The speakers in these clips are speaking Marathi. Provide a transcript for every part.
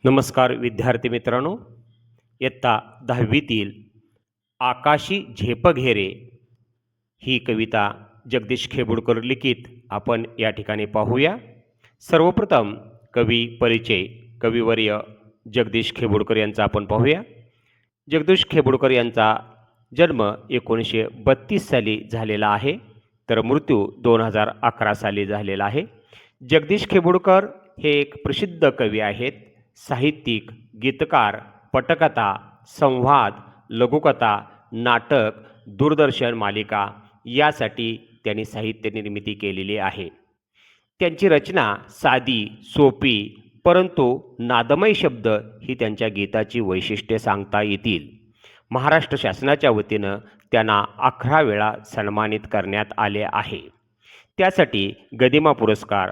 नमस्कार विद्यार्थी मित्रांनो, इयत्ता 10वीतील आकाशी झेपघेरे ही कविता जगदीश खेबुडकर लिखित आपण या ठिकाणी पाहूया. सर्वप्रथम कवी परिचय कविवर्य जगदीश खेबुडकर यांचा आपण पाहूया. जगदीश खेबुडकर यांचा जन्म 1932 साली झालेला आहे, तर मृत्यू 2011 साली झालेला आहे. जगदीश खेबुडकर हे एक प्रसिद्ध कवी आहेत. साहित्यिक, गीतकार, पटकथा, संवाद, लघुकथा, नाटक, दूरदर्शन मालिका यासाठी त्यांनी साहित्य निर्मिती केलेली आहे. त्यांची रचना साधी, सोपी परंतु नादमय शब्द ही त्यांच्या गीताची वैशिष्ट्ये सांगता येतील. महाराष्ट्र शासनाच्या वतीनं त्यांना 11 वेळा सन्मानित करण्यात आले आहे. त्यासाठी गदिमा पुरस्कार,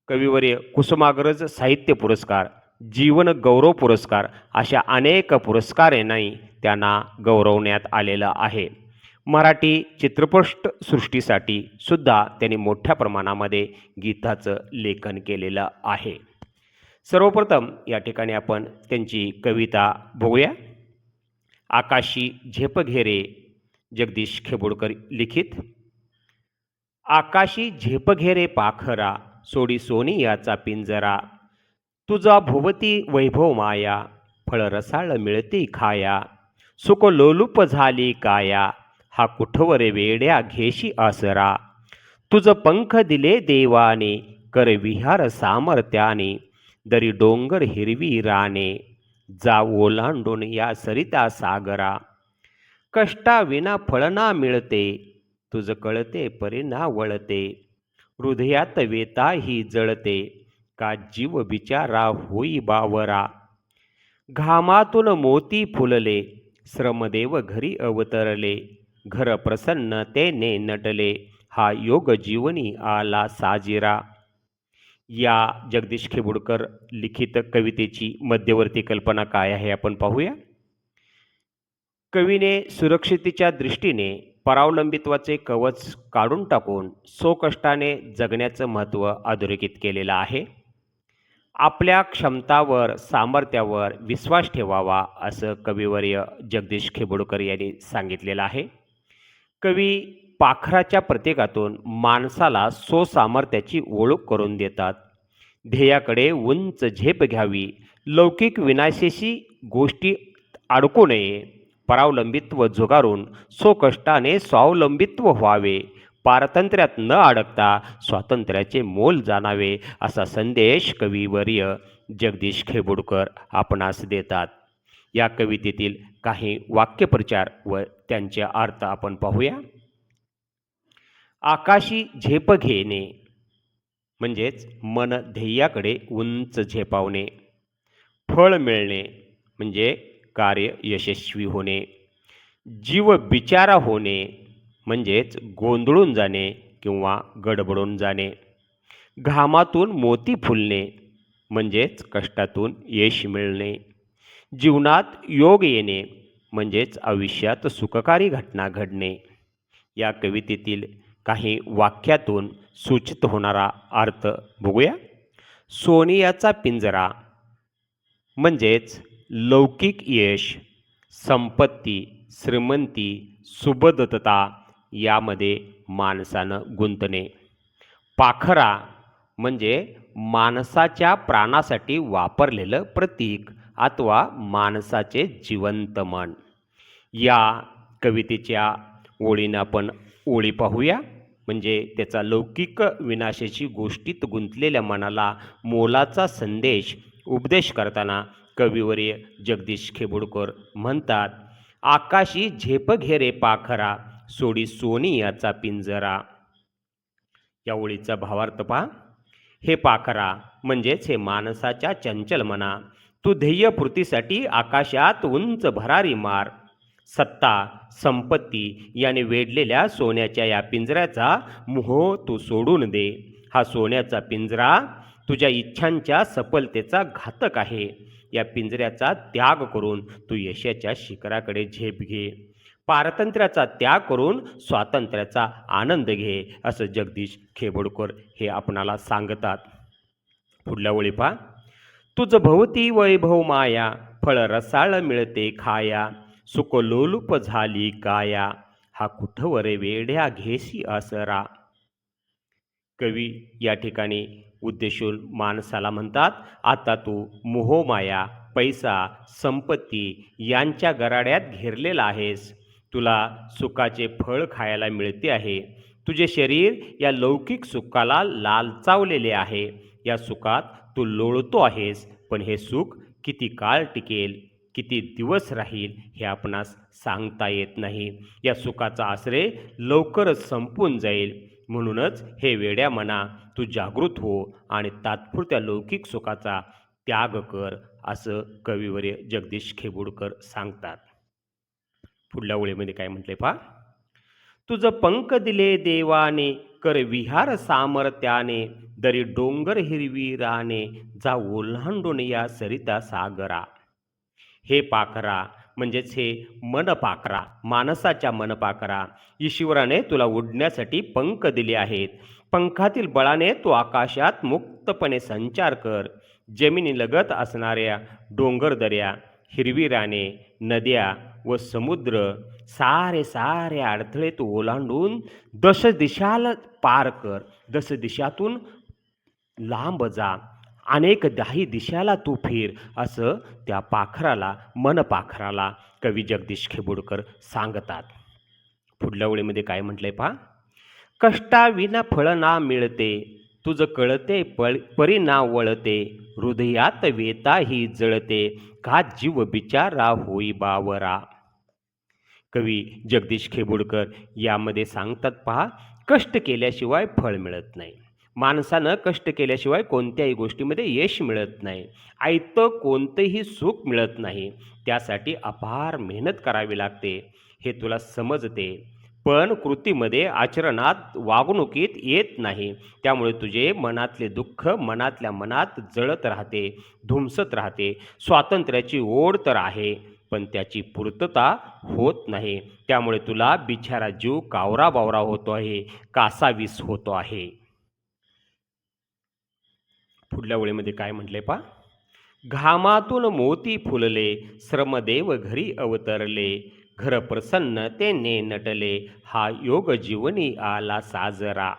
कविवर्य कुसुमाग्रज साहित्य पुरस्कार, जीवन गौरव पुरस्कार अशा अनेक पुरस्कारांनी त्यांना गौरवण्यात आलेलं आहे. मराठी चित्रपटसृष्टीसाठी सुद्धा त्यांनी मोठ्या प्रमाणामध्ये गीताचं लेखन केलेलं आहे. सर्वप्रथम या ठिकाणी आपण त्यांची कविता बघूया. आकाशी झेपघेरे जगदीश खेबुडकर लिखित. आकाशी झेपघेरे पाखरा, सोडी सोनी याचा पिंजरा, तुझा भोवती वैभव माया, फळ रसाळ मिळते खाया, सुख लोलुप झाली काया, हा कुठवर वेड्या घेशी आसरा, तुझ पंख दिले देवाने, कर विहार सामर्थ्याने, दरी डोंगर हिरवी राने, जा ओलांडून या सरिता सागरा, कष्टा विना फळना मिळते, तुझ कळते परिना वळते, हृदयात वेता ही जळते, का जीव बिचारा होई बावरा, घामातून मोती फुलले, श्रमदेव घरी अवतरले, घर प्रसन्नतेने नटले, हा योग जीवनी आला साजिरा. या जगदीश खेबुडकर लिखित कवितेची मध्यवर्ती कल्पना काय आहे आपण पाहूया. कवीने सुरक्षितेच्या दृष्टीने परावलंबित्वाचे कवच काढून टाकून स्वकष्टाने जगण्याचं महत्त्व अधोरेखित केलेलं आहे. आपल्या क्षमतावर, सामर्थ्यावर विश्वास ठेवावा असं कविवर्य जगदीश खेबुडकर यांनी सांगितलेलं आहे. कवी पाखराच्या प्रतीकातून माणसाला स्वसामर्थ्याची ओळख करून देतात. ध्येयाकडे उंच झेप घ्यावी, लौकिक विनाशेशी गोष्टी अडकू नये, परावलंबित्व झुगारून स्वकष्टाने स्वावलंबित्व व्हावे, पारतंत्र्यात न अडकता स्वातंत्र्याचे मोल जाणावे असा संदेश कविवर्य जगदीश खेबुडकर आपणास देतात. या कवितेतील काही वाक्यप्रचार व त्यांचे अर्थ आपण पाहूया. आकाशी झेप घेणे म्हणजेच मन ध्येयाकडे उंच झेपावणे, फळ मिळणे म्हणजे कार्य यशस्वी होणे, जीव बिचारा होणे म्हणजेच गोंधळून जाणे किंवा गडबडून जाणे, घामातून मोती फुलणे म्हणजेच कष्टातून यश मिळणे, जीवनात योग येणे म्हणजेच आयुष्यात सुखकारी घटना घडणे. या कवितेतील काही वाक्यातून सूचित होणारा अर्थ बघूया. सोनियाचा पिंजरा म्हणजेच लौकिक यश, संपत्ती, श्रीमंती, सुबदता यामध्ये माणसानं गुंतणे. पाखरा म्हणजे माणसाच्या प्राणासाठी वापरलेलं प्रतीक अथवा माणसाचे जिवंत मन. या कवितेच्या ओळीनं आपण ओळी पाहूया. म्हणजे त्याचा लौकिक विनाशाची गोष्टीत गुंतलेल्या मनाला मोलाचा संदेश उपदेश करताना कविवर्य जगदीश खेबुडकर म्हणतात, आकाशी झेप घेरे पाखरा, सोडी सोनी याचा पिंजरा. या ओळीचा भावार्थ पहा. हे पाखरा म्हणजेच हे माणसाच्या चंचल मना, तू ध्येयपूर्तीसाठी आकाशात उंच भरारी मार. सत्ता, संपत्ती याने वेढलेल्या सोन्याच्या या पिंजऱ्याचा मोह तू सोडून दे. हा सोन्याचा पिंजरा तुझ्या इच्छांच्या सफलतेचा घातक आहे. या पिंजऱ्याचा त्याग करून तू यशाच्या शिखराकडे झेप घे. पारतंत्र्याचा त्याग करून स्वातंत्र्याचा आनंद घे असं जगदीश खेबुडकर हे आपणाला सांगतात. पुढल्या ओळी पहा. तुझ भोवती वैभव माया, फळ रसाळ मिळते खाया. सुख लोलुप झाली काया, हा कुठवर वेड्या घेसी आसरा. कवी या ठिकाणी उद्देशून माणसाला म्हणतात, आता तू मोहमाया, पैसा, संपत्ती यांच्या गराड्यात घेरलेला आहेस. तुला सुखाचे फळ खायला मिळते आहे. तुझे शरीर या लौकिक सुखाला लालचावलेले आहे. या सुखात तू लोळतो आहेस, पण हे सुख किती काळ टिकेल, किती दिवस राहील हे आपणास सांगता येत नाही. या सुखाचा आश्रय लवकरच संपून जाईल. म्हणूनच हे वेड्या मना, तू जागृत हो आणि तात्पुरत्या लौकिक सुखाचा त्याग कर, असं कविवर्य जगदीश खेबुडकर सांगतात. पुढल्या ओळीमध्ये काय म्हटले पहा. तुझं पंख दिले देवाने, कर विहार सामर्थ्याने. दरी डोंगर हिरवी राने, जा ओलांडून या सरिता सागरा. हे पाखरा म्हणजेच हे मनपाखरा, माणसाच्या मनपाखरा, ईश्वराने तुला उडण्यासाठी पंख दिले आहेत. पंखातील बळाने तू आकाशात मुक्तपणे संचार कर. जमिनीलगत असणाऱ्या डोंगरदऱ्या, हिरवी राने, नद्या व समुद्र सारे सारे अडथळे तू ओलांडून दश दिशाला पार कर. दश दिशातून लांब जा, अनेक दाही दिशाला तू फिर, असं त्या पाखराला, मनपाखराला कवी जगदीश खेबुडकर सांगतात. पुढल्या ओळीमध्ये काय म्हटलंय पहा. कष्टाविना फळ ना मिळते, तुझं कळते परिना वळते. हृदयात वेता ही जळते, का जीव बिचारा होई बावरा. कवी जगदीश खेबुडकर यामध्ये सांगतात पहा, कष्ट केल्याशिवाय फळ मिळत नाही. माणसानं कष्ट केल्याशिवाय कोणत्याही गोष्टीमध्ये यश मिळत नाही. आयतं कोणतंही सुख मिळत नाही. त्यासाठी अपार मेहनत करावी लागते, हे तुला समजते. पण कृतीमध्ये, आचरणात, वागणुकीत येत नाही. त्यामुळे तुझे मनातले दुःख मनातल्या मनात जळत राहते, धुमसत राहते. स्वातंत्र्याची ओढ तर आहे, पण त्याची पूर्तता होत नाही. त्यामुळे तुला बिचारा जीव कावराबावरा होतो आहे, कासावीस होतो आहे. पुढल्या ओळीमध्ये काय म्हटले पा. घामातून मोती फुलले, श्रमदेव घरी अवतरले. घर प्रसन्नतेने नटले, हा योग जीवनी आला साजरा.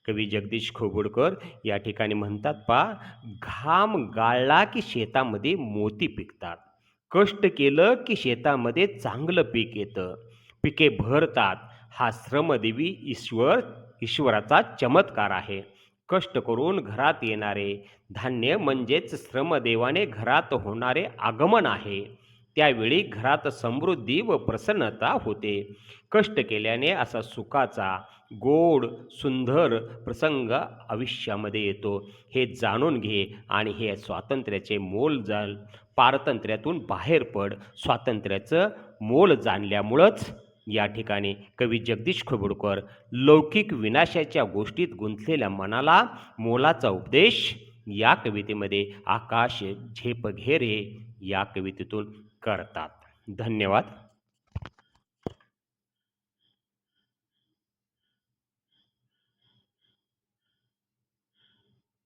कवी जगदीश खेबुडकर या ठिकाणी म्हणतात पा, घाम गाळला की शेतामध्ये मोती पिकतात. कष्ट केलं की शेतामध्ये चांगलं पीक येतं, पिके भरतात. हा श्रमदेवी ईश्वराचा चमत्कार आहे. कष्ट करून घरात येणारे धान्य म्हणजेच श्रमदेवाने घरात होणारे आगमन आहे. त्यावेळी घरात समृद्धी व प्रसन्नता होते. कष्ट केल्याने असा सुखाचा गोड सुंदर प्रसंग आयुष्यामध्ये येतो. हे जाणून घे आणि हे स्वातंत्र्याचे मोल जाण, पारतंत्र्यातून बाहेर पड. स्वातंत्र्याचं मोल जाणल्यामुळंच या ठिकाणी कवी जगदीश खेबुडकर लौकिक विनाशाच्या गोष्टीत गुंतलेल्या मनाला मोलाचा उपदेश या कवितेमध्ये आकाश झेप घेरे या कवितेतून करतात. धन्यवाद.